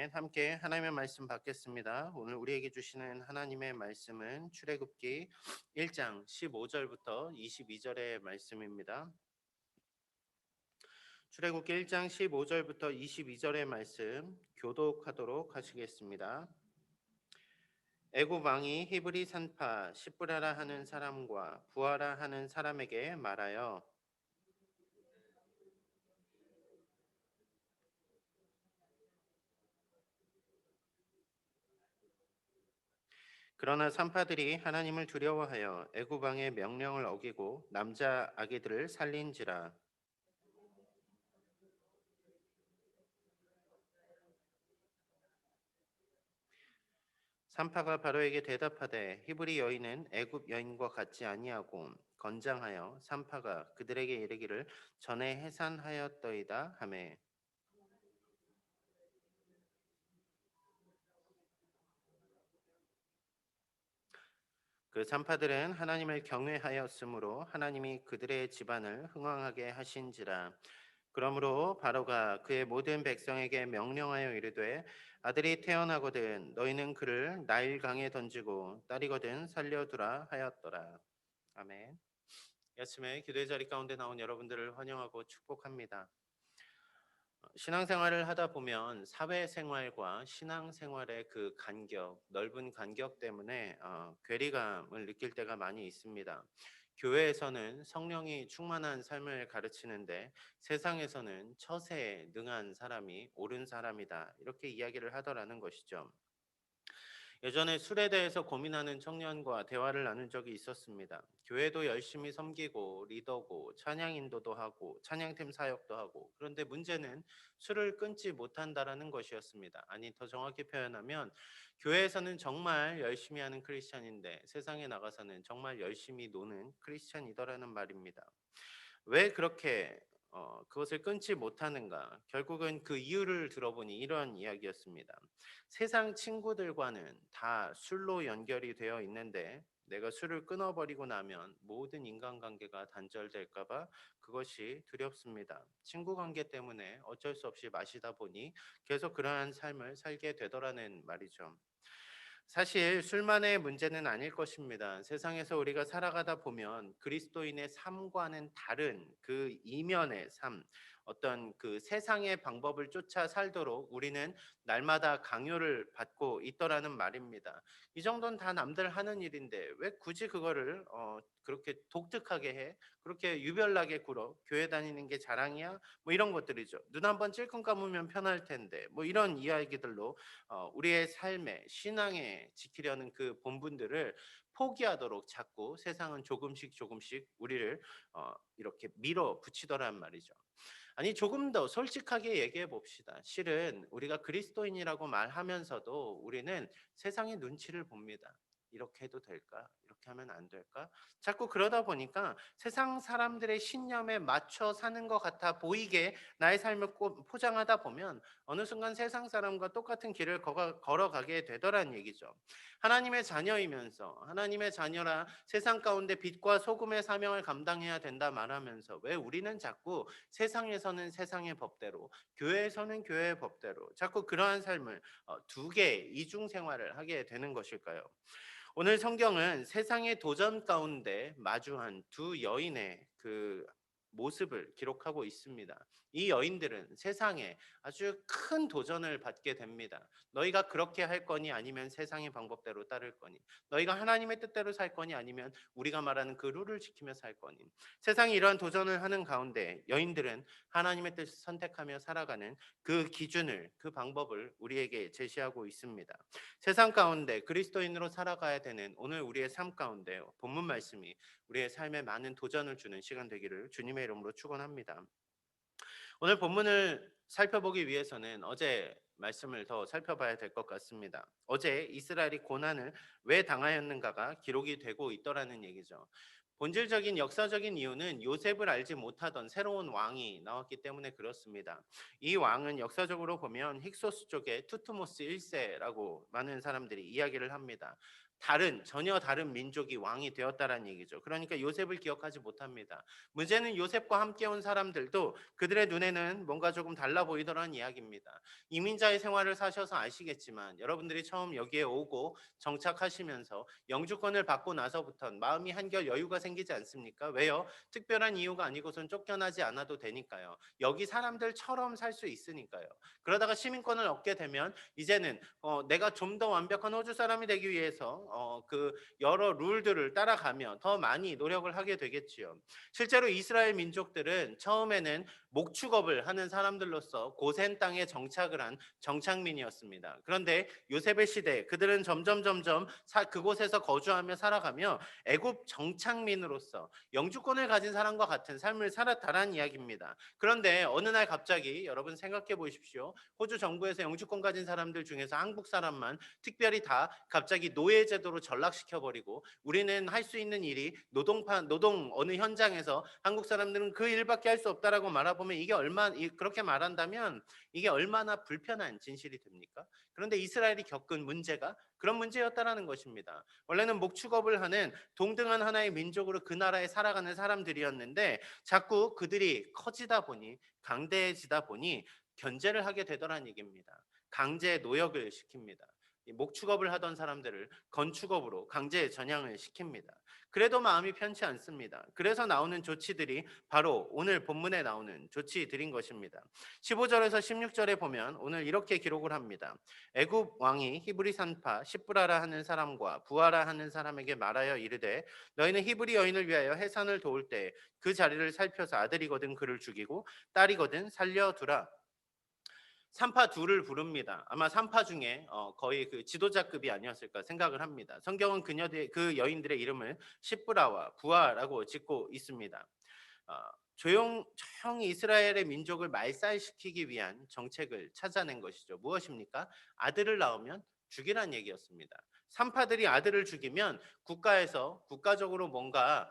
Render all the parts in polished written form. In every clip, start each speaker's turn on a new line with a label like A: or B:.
A: 아멘. 함께 하나님의 말씀 받겠습니다. 오늘 우리에게 주시는 하나님의 말씀은 출애굽기 1장 15절부터 22절의 말씀입니다. 출애굽기 1장 15절부터 22절의 말씀 교독하도록 하시겠습니다. 애굽 왕이 히브리 산파 시브라라 하는 사람과 부하라 하는 사람에게 말하여 그러나 산파들이 하나님을 두려워하여 애굽 왕의 명령을 어기고 남자 아기들을 살린지라. 산파가 바로에게 대답하되 히브리 여인은 애굽 여인과 같지 아니하고 건장하여 산파가 그들에게 이르기를 전에 해산하였더이다 하매 그 산파들은 하나님을 경외하였으므로 하나님이 그들의 집안을 흥왕하게 하신지라. 그러므로 바로가 그의 모든 백성에게 명령하여 이르되 아들이 태어나거든 너희는 그를 나일 강에 던지고 딸이거든 살려두라 하였더라. 아멘. 이 아침에 기도의 자리 가운데 나온 여러분들을 환영하고 축복합니다. 신앙생활을 하다 보면 사회생활과 신앙생활의 그 간격, 넓은 간격 때문에 괴리감을 느낄 때가 많이 있습니다. 교회에서는 성령이 충만한 삶을 가르치는데 세상에서는 처세에 능한 사람이 옳은 사람이다. 이렇게 이야기를 하더라는 것이죠. 예전에 술에 대해서 고민하는 청년과 대화를 나눈 적이 있었습니다. 교회도 열심히 섬기고 리더고 찬양 인도도 하고 찬양팀 사역도 하고 그런데 문제는 술을 끊지 못한다라는 것이었습니다. 아니 더 정확히 표현하면 교회에서는 정말 열심히 하는 크리스찬인데 세상에 나가서는 정말 열심히 노는 크리스찬이더라는 말입니다. 왜 그렇게 그것을 끊지 못하는가? 결국은 그 이유를 들어보니 이런 이야기였습니다. 세상 친구들과는 다 술로 연결이 되어 있는데 내가 술을 끊어버리고 나면 모든 인간관계가 단절될까봐 그것이 두렵습니다. 친구 관계 때문에 어쩔 수 없이 마시다 보니 계속 그러한 삶을 살게 되더라는 말이죠. 사실 술만의 문제는 아닐 것입니다. 세상에서 우리가 살아가다 보면 그리스도인의 삶과는 다른 그 이면의 삶, 어떤 그 세상의 방법을 쫓아 살도록 우리는 날마다 강요를 받고 있더라는 말입니다. 이 정도는 다 남들 하는 일인데 왜 굳이 그거를 그렇게 독특하게 해? 그렇게 유별나게 굴어? 교회 다니는 게 자랑이야? 뭐 이런 것들이죠. 눈 한번 찔끔 감으면 편할 텐데 뭐 이런 이야기들로 우리의 삶에 신앙에 지키려는 그 본분들을 포기하도록 자꾸 세상은 조금씩 조금씩 우리를 이렇게 밀어붙이더란 말이죠. 아니 조금 더 솔직하게 얘기해 봅시다. 실은 우리가 그리스도인이라고 말하면서도 우리는 세상의 눈치를 봅니다. 이렇게 해도 될까? 이렇게 하면 안 될까? 자꾸 그러다 보니까 세상 사람들의 신념에 맞춰 사는 것 같아 보이게 나의 삶을 포장하다 보면 어느 순간 세상 사람과 똑같은 길을 걸어가게 되더란 얘기죠. 하나님의 자녀이면서 하나님의 자녀라 세상 가운데 빛과 소금의 사명을 감당해야 된다 말하면서 왜 우리는 자꾸 세상에서는 세상의 법대로 교회에서는 교회의 법대로 자꾸 그러한 삶을 두 개 이중 생활을 하게 되는 것일까요? 오늘 성경은 세상의 도전 가운데 마주한 두 여인의 그 모습을 기록하고 있습니다. 이 여인들은 세상에 아주 큰 도전을 받게 됩니다. 너희가 그렇게 할 거니 아니면 세상의 방법대로 따를 거니? 너희가 하나님의 뜻대로 살 거니 아니면 우리가 말하는 그 룰을 지키며 살 거니? 세상이 이러한 도전을 하는 가운데 여인들은 하나님의 뜻을 선택하며 살아가는 그 기준을 그 방법을 우리에게 제시하고 있습니다. 세상 가운데 그리스도인으로 살아가야 되는 오늘 우리의 삶 가운데 본문 말씀이 우리의 삶에 많은 도전을 주는 시간 되기를 주님의 이름으로 축원합니다. 오늘 본문을 살펴보기 위해서는 어제 말씀을 더 살펴봐야 될 것 같습니다. 어제 이스라엘이 고난을 왜 당하였는가가 기록이 되고 있더라는 얘기죠. 본질적인 역사적인 이유는 요셉을 알지 못하던 새로운 왕이 나왔기 때문에 그렇습니다. 이 왕은 역사적으로 보면 힉소스 쪽의 투트모스 1세라고 많은 사람들이 이야기를 합니다. 전혀 다른 민족이 왕이 되었다라는 얘기죠. 그러니까 요셉을 기억하지 못합니다. 문제는 요셉과 함께 온 사람들도 그들의 눈에는 뭔가 조금 달라 보이더라는 이야기입니다. 이민자의 생활을 사셔서 아시겠지만 여러분들이 처음 여기에 오고 정착하시면서 영주권을 받고 나서부터는 마음이 한결 여유가 생기지 않습니까? 왜요? 특별한 이유가 아니고선 쫓겨나지 않아도 되니까요. 여기 사람들처럼 살 수 있으니까요. 그러다가 시민권을 얻게 되면 이제는 내가 좀 더 완벽한 호주 사람이 되기 위해서 그 여러 룰들을 따라가며 더 많이 노력을 하게 되겠지요. 실제로 이스라엘 민족들은 처음에는 목축업을 하는 사람들로서 고센 땅에 정착을 한 정착민이었습니다. 그런데 요셉의 시대 그들은 점점 그곳에서 거주하며 살아가며 애굽 정착민으로서 영주권을 가진 사람과 같은 삶을 살았다라는 이야기입니다. 그런데 어느 날 갑자기 여러분 생각해 보십시오. 호주 정부에서 영주권 가진 사람들 중에서 한국 사람만 특별히 다 갑자기 노예 제도로 전락시켜 버리고 우리는 할 수 있는 일이 노동 어느 현장에서 한국 사람들은 그 일밖에 할 수 없다라고 말하보면 그렇게 말한다면 이게 얼마나 불편한 진실이 됩니까? 그런데 이스라엘이 겪은 문제가 그런 문제였다라는 것입니다. 원래는 목축업을 하는 동등한 하나의 민족으로 그 나라에 살아가는 사람들이었는데 자꾸 그들이 커지다 보니 강대해지다 보니 견제를 하게 되더라는 얘기입니다. 강제 노역을 시킵니다. 목축업을 하던 사람들을 건축업으로 강제 전향을 시킵니다. 그래도 마음이 편치 않습니다. 그래서 나오는 조치들이 바로 오늘 본문에 나오는 조치들인 것입니다. 15절에서 16절에 보면 오늘 이렇게 기록을 합니다. 애굽 왕이 히브리 산파 시브라라 하는 사람과 부하라 하는 사람에게 말하여 이르되 너희는 히브리 여인을 위하여 해산을 도울 때 그 자리를 살펴서 아들이거든 그를 죽이고 딸이거든 살려두라. 산파 둘을 부릅니다. 아마 산파 중에 거의 그 지도자급이 아니었을까 생각을 합니다. 성경은 그 여인들의 이름을 시브라와 부하라고 짓고 있습니다. 어, 조용히 이스라엘의 민족을 말살시키기 위한 정책을 찾아낸 것이죠. 무엇입니까? 아들을 낳으면 죽이란 얘기였습니다. 산파들이 아들을 죽이면 국가적으로 뭔가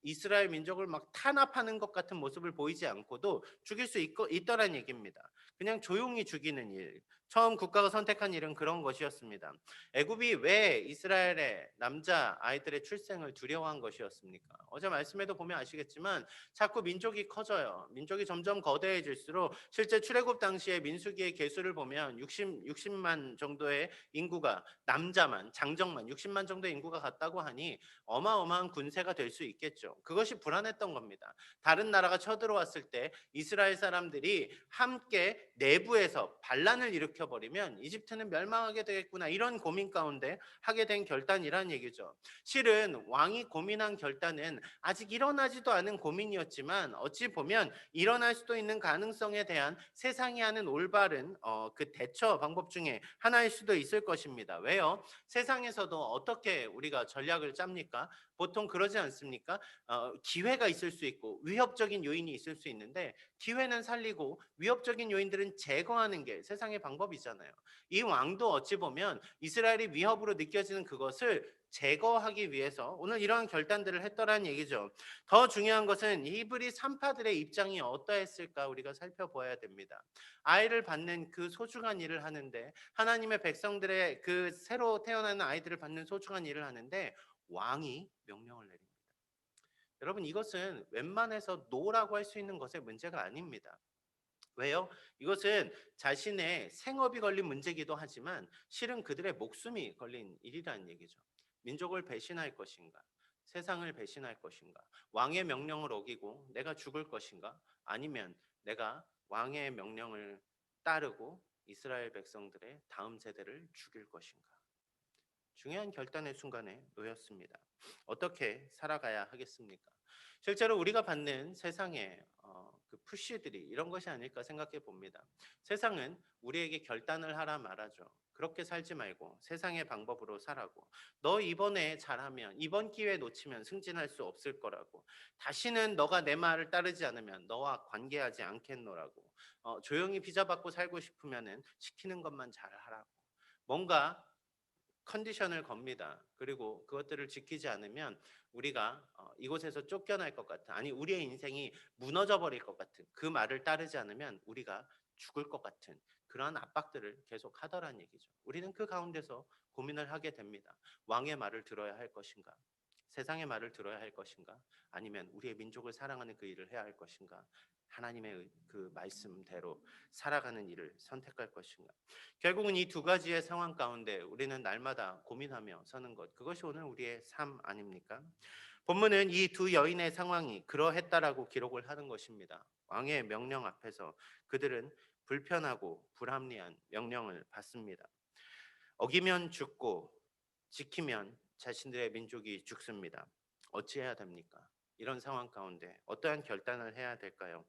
A: 이스라엘 민족을 막 탄압하는 것 같은 모습을 보이지 않고도 죽일 수 있더란 얘기입니다. 그냥 조용히 죽이는 일. 처음 국가가 선택한 일은 그런 것이었습니다. 애굽이 왜 이스라엘의 남자 아이들의 출생을 두려워한 것이었습니까? 어제 말씀에도 보면 아시겠지만 자꾸 민족이 커져요. 민족이 점점 거대해질수록 실제 출애굽 당시에 민수기의 개수를 보면 60만 정도의 인구가 장정만 60만 정도의 인구가 갔다고 하니 어마어마한 군세가 될 수 있겠죠. 그것이 불안했던 겁니다. 다른 나라가 쳐들어왔을 때 이스라엘 사람들이 함께 내부에서 반란을 일으켜 버리면 이집트는 멸망하게 되겠구나 이런 고민 가운데 하게 된 결단이란 얘기죠. 실은 왕이 고민한 결단은 아직 일어나지도 않은 고민이었지만 어찌 보면 일어날 수도 있는 가능성에 대한 세상이 하는 올바른 그 대처 방법 중에 하나일 수도 있을 것입니다. 왜요? 세상에서도 어떻게 우리가 전략을 짭니까? 보통 그러지 않습니까? 기회가 있을 수 있고 위협적인 요인이 있을 수 있는데 기회는 살리고 위협적인 요인들은 제거하는 게 세상의 방법이잖아요. 이 왕도 어찌 보면 이스라엘이 위협으로 느껴지는 그것을 제거하기 위해서 오늘 이러한 결단들을 했더라는 얘기죠. 더 중요한 것은 히브리 산파들의 입장이 어떠했을까 우리가 살펴봐야 됩니다. 아이를 받는 그 소중한 일을 하는데 하나님의 백성들의 그 새로 태어나는 아이들을 받는 소중한 일을 하는데 왕이 명령을 내립니다. 여러분 이것은 웬만해서 노라고 할 수 있는 것의 문제가 아닙니다. 왜요? 이것은 자신의 생업이 걸린 문제이기도 하지만 실은 그들의 목숨이 걸린 일이라는 얘기죠. 민족을 배신할 것인가? 세상을 배신할 것인가? 왕의 명령을 어기고 내가 죽을 것인가? 아니면 내가 왕의 명령을 따르고 이스라엘 백성들의 다음 세대를 죽일 것인가? 중요한 결단의 순간에 놓였습니다. 어떻게 살아가야 하겠습니까? 실제로 우리가 받는 세상의 그 푸시들이 이런 것이 아닐까 생각해 봅니다. 세상은 우리에게 결단을 하라 말하죠. 그렇게 살지 말고 세상의 방법으로 살라고. 너 이번에 잘하면 이번 기회 놓치면 승진할 수 없을 거라고. 다시는 너가 내 말을 따르지 않으면 너와 관계하지 않겠노라고. 조용히 비자 받고 살고 싶으면은 시키는 것만 잘하라고. 뭔가 컨디션을 겁니다. 그리고 그것들을 지키지 않으면 우리가 이곳에서 쫓겨날 것 같은 아니 우리의 인생이 무너져 버릴 것 같은 그 말을 따르지 않으면 우리가 죽을 것 같은 그러한 압박들을 계속 하더란 얘기죠. 우리는 그 가운데서 고민을 하게 됩니다. 왕의 말을 들어야 할 것인가? 세상의 말을 들어야 할 것인가? 아니면 우리의 민족을 사랑하는 그 일을 해야 할 것인가? 하나님의 그 말씀대로 살아가는 일을 선택할 것인가? 결국은 이 두 가지의 상황 가운데 우리는 날마다 고민하며 서는 것, 그것이 오늘 우리의 삶 아닙니까? 본문은 이 두 여인의 상황이 그러했다라고 기록을 하는 것입니다. 왕의 명령 앞에서 그들은 불편하고 불합리한 명령을 받습니다. 어기면 죽고 지키면 자신들의 민족이 죽습니다. 어찌해야 됩니까? 이런 상황 가운데 어떠한 결단을 해야 될까요?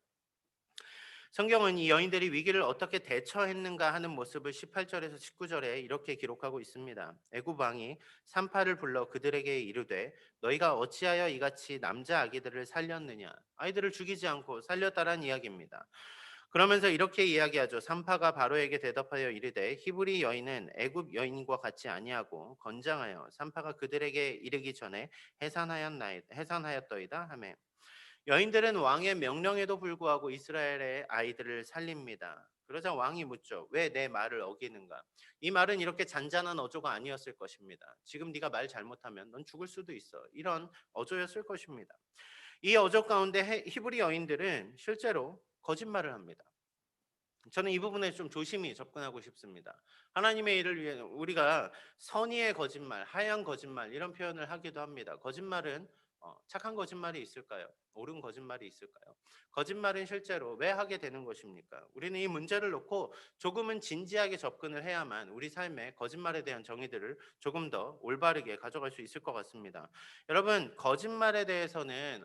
A: 성경은 이 여인들이 위기를 어떻게 대처했는가 하는 모습을 18절에서 19절에 이렇게 기록하고 있습니다. 애굽 왕이 산파를 불러 그들에게 이르되 너희가 어찌하여 이같이 남자 아기들을 살렸느냐? 아이들을 죽이지 않고 살렸다란 이야기입니다. 그러면서 이렇게 이야기하죠. 산파가 바로에게 대답하여 이르되 히브리 여인은 애굽 여인과 같이 아니하고 건장하여 산파가 그들에게 이르기 전에 해산하였더이다 하매 여인들은 왕의 명령에도 불구하고 이스라엘의 아이들을 살립니다. 그러자 왕이 묻죠. 왜 내 말을 어기는가? 이 말은 이렇게 잔잔한 어조가 아니었을 것입니다. 지금 네가 말 잘못하면 넌 죽을 수도 있어. 이런 어조였을 것입니다. 이 어조 가운데 히브리 여인들은 실제로 거짓말을 합니다. 저는 이 부분에 좀 조심히 접근하고 싶습니다. 하나님의 일을 위해 우리가 선의의 거짓말, 하얀 거짓말 이런 표현을 하기도 합니다. 거짓말은 착한 거짓말이 있을까요? 옳은 거짓말이 있을까요? 거짓말은 실제로 왜 하게 되는 것입니까? 우리는 이 문제를 놓고 조금은 진지하게 접근을 해야만 우리 삶에 거짓말에 대한 정의들을 조금 더 올바르게 가져갈 수 있을 것 같습니다. 여러분, 거짓말에 대해서는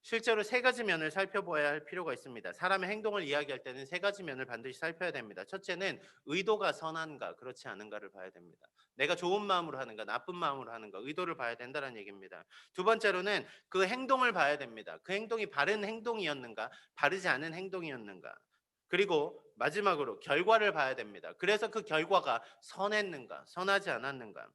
A: 실제로 세 가지 면을 살펴봐야 할 필요가 있습니다. 사람의 행동을 이야기할 때는 세 가지 면을 반드시 살펴야 됩니다. 첫째는 의도가 선한가 그렇지 않은가를 봐야 됩니다. 내가 좋은 마음으로 하는가 나쁜 마음으로 하는가 의도를 봐야 된다는 얘기입니다. 두 번째로는 그 행동을 봐야 됩니다. 그 행동이 바른 행동이었는가 바르지 않은 행동이었는가. 그리고 마지막으로 결과를 봐야 됩니다. 그래서 그 결과가 선했는가 선하지 않았는가.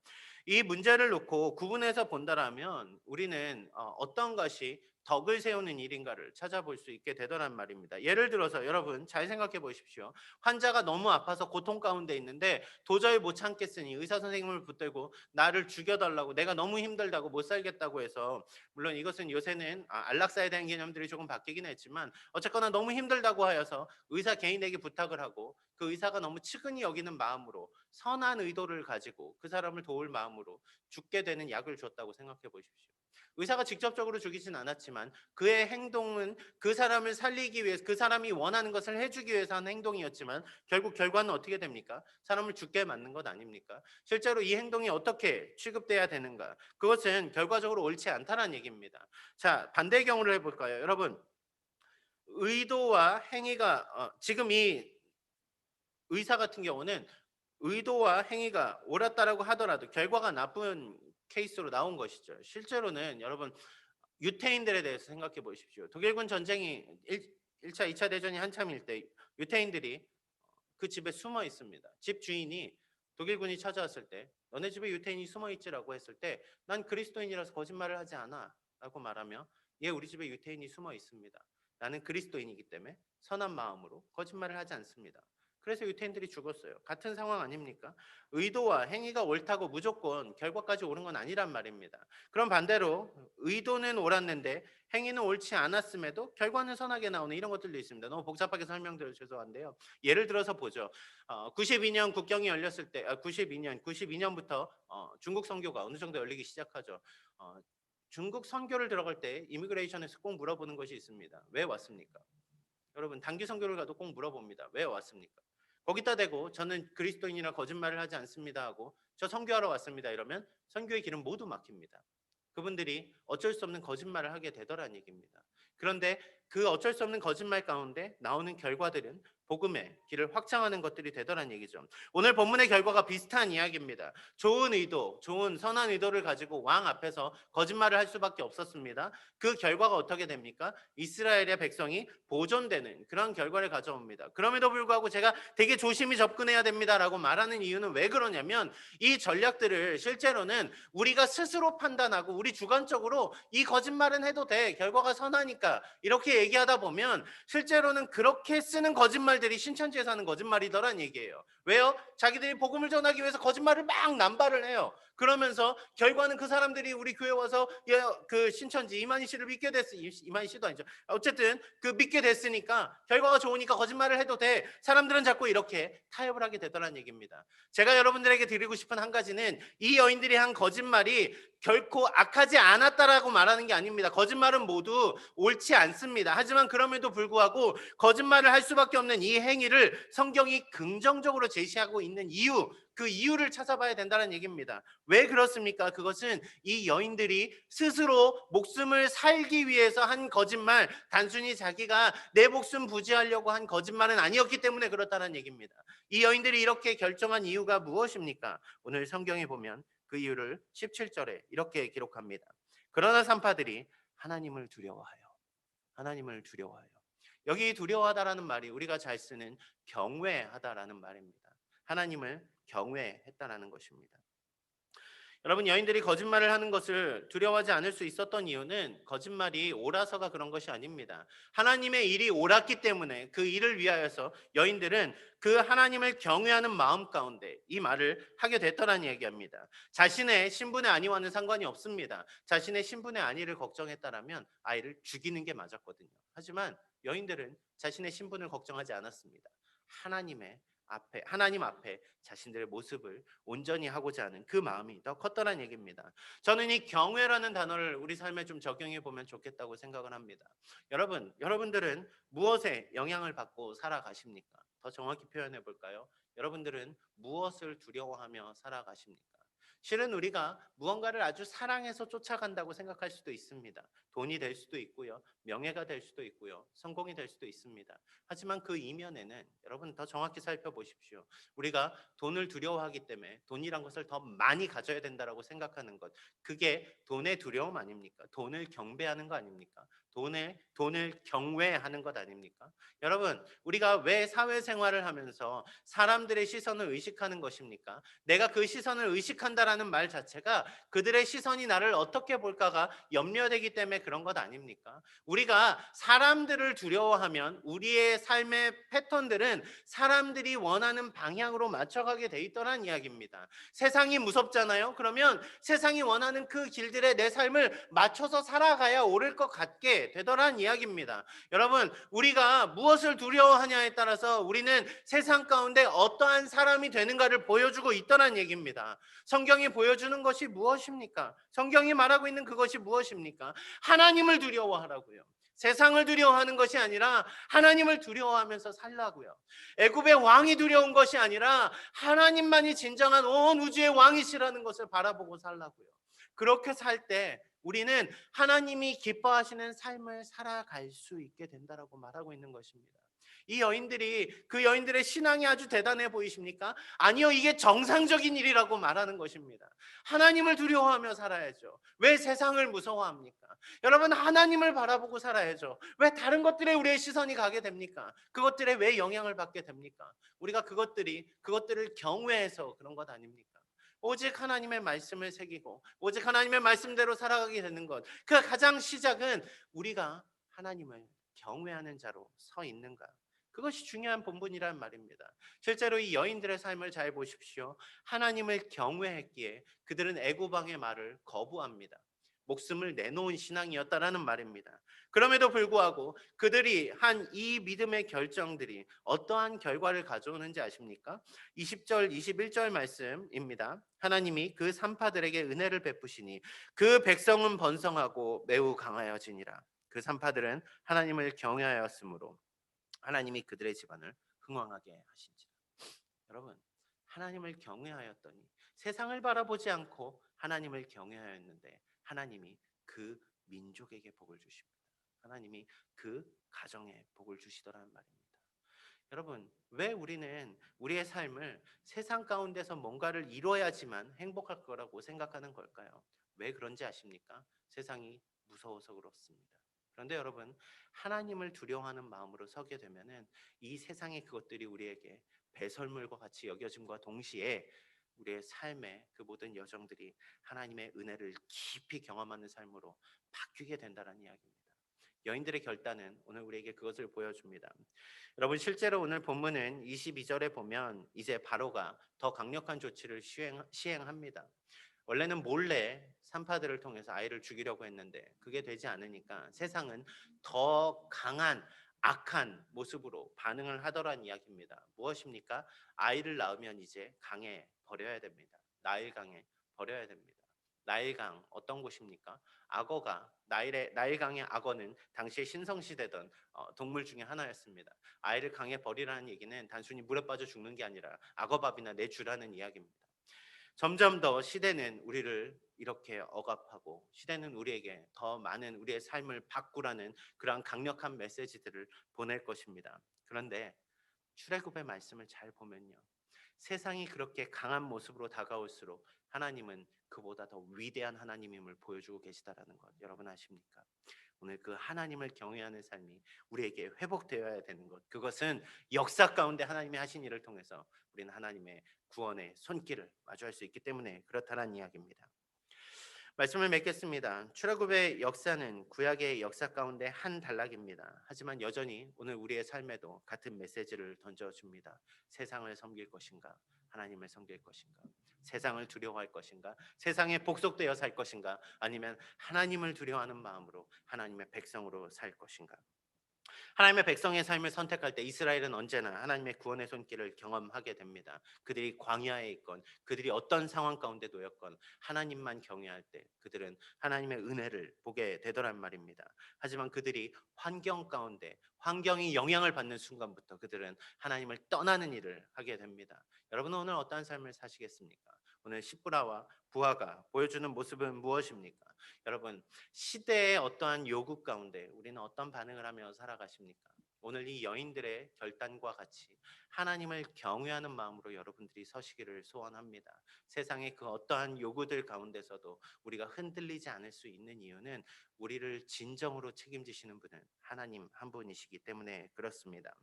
A: 이 문제를 놓고 구분해서 본다라면 우리는 어떤 것이 덕을 세우는 일인가를 찾아볼 수 있게 되더란 말입니다. 예를 들어서 여러분 잘 생각해 보십시오. 환자가 너무 아파서 고통 가운데 있는데 도저히 못 참겠으니 의사 선생님을 붙들고 나를 죽여달라고 내가 너무 힘들다고 못 살겠다고 해서 물론 이것은 요새는 안락사에 대한 개념들이 조금 바뀌긴 했지만 어쨌거나 너무 힘들다고 하여서 의사 개인에게 부탁을 하고 그 의사가 너무 측은히 여기는 마음으로 선한 의도를 가지고 그 사람을 도울 마음으로 죽게 되는 약을 줬다고 생각해 보십시오. 의사가 직접적으로 죽이진 않았지만 그의 행동은 그 사람을 살리기 위해서 그 사람이 원하는 것을 해주기 위해서 하는 행동이었지만 결국 결과는 어떻게 됩니까? 사람을 죽게 맞는 것 아닙니까? 실제로 이 행동이 어떻게 취급돼야 되는가? 그것은 결과적으로 옳지 않다는 얘기입니다. 자, 반대의 경우를 해볼까요? 여러분, 의도와 행위가 지금 이 의사 같은 경우는 의도와 행위가 옳았다라고 하더라도 결과가 나쁜 케이스로 나온 것이죠. 실제로는 여러분 유태인들에 대해서 생각해 보십시오. 독일군 전쟁이 1차, 2차 대전이 한참일 때 유태인들이 그 집에 숨어 있습니다. 집 주인이 독일군이 찾아왔을 때 너네 집에 유태인이 숨어 있지라고 했을 때 난 그리스도인이라서 거짓말을 하지 않아 라고 말하며 예 우리 집에 유태인이 숨어 있습니다. 나는 그리스도인이기 때문에 선한 마음으로 거짓말을 하지 않습니다. 그래서 유태인들이 죽었어요. 같은 상황 아닙니까? 의도와 행위가 옳다고 무조건 결과까지 옳은 건 아니란 말입니다. 그럼 반대로 의도는 옳았는데 행위는 옳지 않았음에도 결과는 선하게 나오는 이런 것들도 있습니다. 너무 복잡하게 설명드려 죄송한데요. 예를 들어서 보죠. 92년 국경이 열렸을 때, 92년부터 중국 선교가 어느 정도 열리기 시작하죠. 중국 선교를 들어갈 때 이미그레이션에서 꼭 물어보는 것이 있습니다. 왜 왔습니까? 여러분 단기 선교를 가도 꼭 물어봅니다. 왜 왔습니까? 거기다 대고 저는 그리스도인이라 거짓말을 하지 않습니다 하고 저 선교하러 왔습니다 이러면 선교의 길은 모두 막힙니다. 그분들이 어쩔 수 없는 거짓말을 하게 되더란 얘기입니다. 그런데 그 어쩔 수 없는 거짓말 가운데 나오는 결과들은 복음의 길을 확장하는 것들이 되더란 얘기죠. 오늘 본문의 결과가 비슷한 이야기입니다. 좋은 의도, 좋은 선한 의도를 가지고 왕 앞에서 거짓말을 할 수밖에 없었습니다. 그 결과가 어떻게 됩니까? 이스라엘의 백성이 보존되는 그런 결과를 가져옵니다. 그럼에도 불구하고 제가 되게 조심히 접근해야 됩니다라고 말하는 이유는 왜 그러냐면, 이 전략들을 실제로는 우리가 스스로 판단하고 우리 주관적으로 이 거짓말은 해도 돼, 결과가 선하니까, 이렇게 얘기하다 보면 실제로는 그렇게 쓰는 거짓말들이 신천지에서 하는 거짓말이더란 얘기예요. 왜요? 자기들이 복음을 전하기 위해서 거짓말을 막 남발을 해요. 그러면서 결과는 그 사람들이 우리 교회 와서 그 신천지 이만희 씨를 믿게 이만희 씨도 아니죠. 어쨌든 그 믿게 됐으니까, 결과가 좋으니까 거짓말을 해도 돼. 사람들은 자꾸 이렇게 타협을 하게 되더란 얘기입니다. 제가 여러분들에게 드리고 싶은 한 가지는, 이 여인들이 한 거짓말이 결코 악하지 않았다라고 말하는 게 아닙니다. 거짓말은 모두 옳지 않습니다. 하지만 그럼에도 불구하고 거짓말을 할 수밖에 없는 이 행위를 성경이 긍정적으로 제시하고 있는 이유, 그 이유를 찾아봐야 된다는 얘기입니다. 왜 그렇습니까? 그것은 이 여인들이 스스로 목숨을 살기 위해서 한 거짓말, 단순히 자기가 내 목숨 부지하려고 한 거짓말은 아니었기 때문에 그렇다는 얘기입니다. 이 여인들이 이렇게 결정한 이유가 무엇입니까? 오늘 성경에 보면 그 이유를 17절에 이렇게 기록합니다. 그러나 산파들이 하나님을 두려워하여, 하나님을 두려워하여. 여기 두려워하다라는 말이 우리가 잘 쓰는 경외하다라는 말입니다. 하나님을 경외했다라는 것입니다. 여러분, 여인들이 거짓말을 하는 것을 두려워하지 않을 수 있었던 이유는 거짓말이 옳아서가 그런 것이 아닙니다. 하나님의 일이 옳았기 때문에 그 일을 위하여서 여인들은 그 하나님을 경외하는 마음 가운데 이 말을 하게 됐더라는 얘기합니다. 자신의 신분의 안위와는 상관이 없습니다. 자신의 신분의 안위를 걱정했다라면 아이를 죽이는 게 맞았거든요. 하지만 여인들은 자신의 신분을 걱정하지 않았습니다. 하나님 앞에 자신들의 모습을 온전히 하고자 하는 그 마음이 더 컸더란 얘기입니다. 저는 이 경외라는 단어를 우리 삶에 좀 적용해 보면 좋겠다고 생각을 합니다. 여러분들은 무엇에 영향을 받고 살아가십니까? 더 정확히 표현해 볼까요? 여러분들은 무엇을 두려워하며 살아가십니까? 실은 우리가 무언가를 아주 사랑해서 쫓아간다고 생각할 수도 있습니다. 돈이 될 수도 있고요, 명예가 될 수도 있고요, 성공이 될 수도 있습니다. 하지만 그 이면에는, 여러분 더 정확히 살펴보십시오. 우리가 돈을 두려워하기 때문에 돈이란 것을 더 많이 가져야 된다라고 생각하는 것, 그게 돈의 두려움 아닙니까? 돈을 경배하는 거 아닙니까? 돈을 경외하는 것 아닙니까? 여러분, 우리가 왜 사회생활을 하면서 사람들의 시선을 의식하는 것입니까? 내가 그 시선을 의식한다라는 말 자체가 그들의 시선이 나를 어떻게 볼까가 염려되기 때문에 그런 것 아닙니까? 우리가 사람들을 두려워하면 우리의 삶의 패턴들은 사람들이 원하는 방향으로 맞춰가게 돼 있더란 이야기입니다. 세상이 무섭잖아요. 그러면 세상이 원하는 그 길들에 내 삶을 맞춰서 살아가야 옳을 것 같게 되더란 이야기입니다. 여러분, 우리가 무엇을 두려워하냐에 따라서 우리는 세상 가운데 어떠한 사람이 되는가를 보여주고 있더란 얘기입니다. 성경이 보여주는 것이 무엇입니까? 성경이 말하고 있는 그것이 무엇입니까? 하나님을 두려워하라고요. 세상을 두려워하는 것이 아니라 하나님을 두려워하면서 살라고요. 애굽의 왕이 두려운 것이 아니라 하나님만이 진정한 온 우주의 왕이시라는 것을 바라보고 살라고요. 그렇게 살 때 우리는 하나님이 기뻐하시는 삶을 살아갈 수 있게 된다라고 말하고 있는 것입니다. 이 여인들이, 그 여인들의 신앙이 아주 대단해 보이십니까? 아니요, 이게 정상적인 일이라고 말하는 것입니다. 하나님을 두려워하며 살아야죠. 왜 세상을 무서워합니까? 여러분, 하나님을 바라보고 살아야죠. 왜 다른 것들에 우리의 시선이 가게 됩니까? 그것들에 왜 영향을 받게 됩니까? 우리가 그것들을 경외해서 그런 것 아닙니까? 오직 하나님의 말씀을 새기고 오직 하나님의 말씀대로 살아가게 되는 것, 그 가장 시작은 우리가 하나님을 경외하는 자로 서 있는가, 그것이 중요한 본분이란 말입니다. 실제로 이 여인들의 삶을 잘 보십시오. 하나님을 경외했기에 그들은 애굽 왕의 말을 거부합니다. 목숨을 내놓은 신앙이었다라는 말입니다. 그럼에도 불구하고 그들이 한 이 믿음의 결정들이 어떠한 결과를 가져오는지 아십니까? 20절, 21절 말씀입니다. 하나님이 그 산파들에게 은혜를 베푸시니 그 백성은 번성하고 매우 강하여지니라. 그 산파들은 하나님을 경외하였으므로 하나님이 그들의 집안을 흥왕하게 하신지라. 여러분, 하나님을 경외하였더니, 세상을 바라보지 않고 하나님을 경외하였는데 하나님이 그 민족에게 복을 주십니다. 하나님이 그 가정에 복을 주시더라는 말입니다. 여러분, 왜 우리는 우리의 삶을 세상 가운데서 뭔가를 이뤄야지만 행복할 거라고 생각하는 걸까요? 왜 그런지 아십니까? 세상이 무서워서 그렇습니다. 그런데 여러분, 하나님을 두려워하는 마음으로 서게 되면은 이 세상의 그것들이 우리에게 배설물과 같이 여겨짐과 동시에 우리의 삶의 그 모든 여정들이 하나님의 은혜를 깊이 경험하는 삶으로 바뀌게 된다는 이야기입니다. 여인들의 결단은 오늘 우리에게 그것을 보여줍니다. 여러분, 실제로 오늘 본문은 22절에 보면 이제 바로가 더 강력한 조치를 시행합니다. 원래는 몰래 산파들을 통해서 아이를 죽이려고 했는데 그게 되지 않으니까 세상은 더 강한 악한 모습으로 반응을 하더란 이야기입니다. 무엇입니까? 아이를 낳으면 이제 강에 버려야 됩니다. 나일강에 버려야 됩니다. 나일강 어떤 곳입니까? 악어가 나일강의 악어는 당시에 신성시되던 동물 중에 하나였습니다. 아이를 강에 버리라는 얘기는 단순히 물에 빠져 죽는 게 아니라 악어밥이나 내주라는 이야기입니다. 점점 더 시대는 우리를 이렇게 억압하고 시대는 우리에게 더 많은 우리의 삶을 바꾸라는 그러한 강력한 메시지들을 보낼 것입니다. 그런데 출애굽의 말씀을 잘 보면요. 세상이 그렇게 강한 모습으로 다가올수록 하나님은 그보다 더 위대한 하나님임을 보여주고 계시다라는 것 여러분 아십니까? 오늘 그 하나님을 경외하는 삶이 우리에게 회복되어야 되는 것. 그것은 역사 가운데 하나님이 하신 일을 통해서 우리는 하나님의 구원의 손길을 마주할 수 있기 때문에 그렇다는 이야기입니다. 말씀을 맺겠습니다. 출애굽의 역사는 구약의 역사 가운데 한 단락입니다. 하지만 여전히 오늘 우리의 삶에도 같은 메시지를 던져줍니다. 세상을 섬길 것인가? 하나님을 섬길 것인가? 세상을 두려워할 것인가? 세상에 복속되어 살 것인가? 아니면 하나님을 두려워하는 마음으로 하나님의 백성으로 살 것인가? 하나님의 백성의 삶을 선택할 때 이스라엘은 언제나 하나님의 구원의 손길을 경험하게 됩니다. 그들이 광야에 있건 그들이 어떤 상황 가운데 놓였건 하나님만 경외할 때 그들은 하나님의 은혜를 보게 되더란 말입니다. 하지만 그들이 환경 가운데 환경이 영향을 받는 순간부터 그들은 하나님을 떠나는 일을 하게 됩니다. 여러분은 오늘 어떠한 삶을 사시겠습니까? 오늘 시브라와 부하가 보여주는 모습은 무엇입니까? 여러분, 시대의 어떠한 요구 가운데 우리는 어떤 반응을 하며 살아가십니까? 오늘 이 여인들의 결단과 같이 하나님을 경외하는 마음으로 여러분들이 서시기를 소원합니다. 세상의 그 어떠한 요구들 가운데서도 우리가 흔들리지 않을 수 있는 이유는 우리를 진정으로 책임지시는 분은 하나님 한 분이시기 때문에 그렇습니다.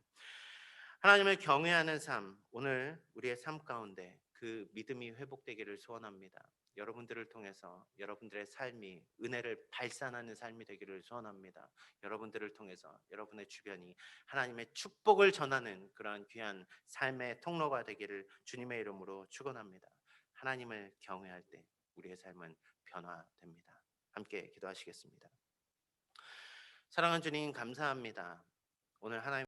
A: 하나님을 경외하는 삶, 오늘 우리의 삶 가운데 그 믿음이 회복되기를 소원합니다. 여러분들을 통해서 여러분들의 삶이 은혜를 발산하는 삶이 되기를 소원합니다. 여러분들을 통해서 여러분의 주변이 하나님의 축복을 전하는 그러한 귀한 삶의 통로가 되기를 주님의 이름으로 축원합니다. 하나님을 경외할 때 우리의 삶은 변화됩니다. 함께 기도하시겠습니다. 사랑하는 주님 감사합니다. 오늘 하나님